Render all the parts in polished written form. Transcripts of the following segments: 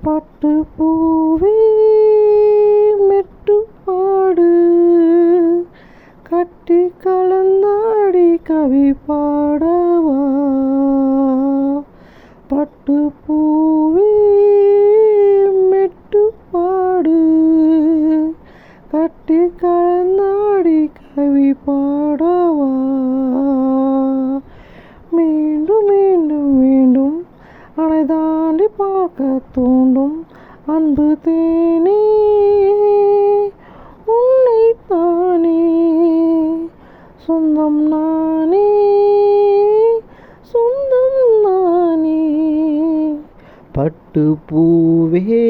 பட்டு பூவே மெட்டு பாடு, கட்டி கலந்தாடி கவி பாடவா. பட்டு பூவே மெட்டு பாடு, கட்டி கலந்தாடி கவி பாடவா. மீண்டும் மீண்டும் மீண்டும் அணை தாண்டி பார்க்க தூண்டும் அன்பு தேனே உன்னைத்தானே, சொந்தம் நானே சொந்தம் நானே. பட்டு பூவே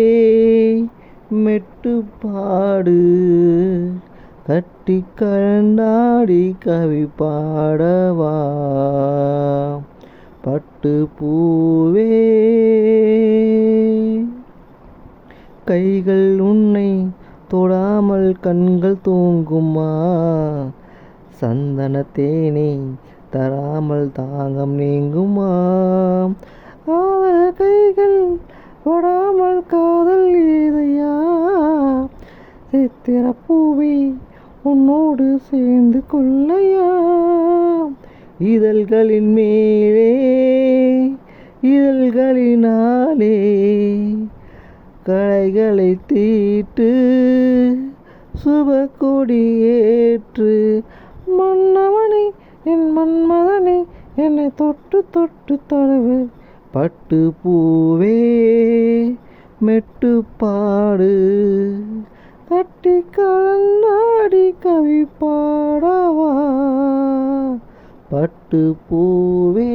மெட்டு பாடு, கட்டி கலந்தாடி கவி பாடவா. பட்டு பூவே கைகள் உன்னை தொடாமல் கண்கள் தூங்குமா, சந்தன தேனை தராமல் தாகம் நீங்குமா. காதல் கைகள் தொடாமல் காதல் ஏதையா, சித்திர பூவை உன்னோடு சேர்ந்து கொள்ளையா. இதழ்களின் மேலே இதழ்களினாலே களைகளை தீட்டு சுப கொடியேற்று. மன்னவனே என் மன்மதனே என்னை தொட்டு தொட்டு தழுவு. பட்டு பூவே மெட்டு பாடு, கட்டி கலந்தாடி கவி பாடவா. பட்டு பூவே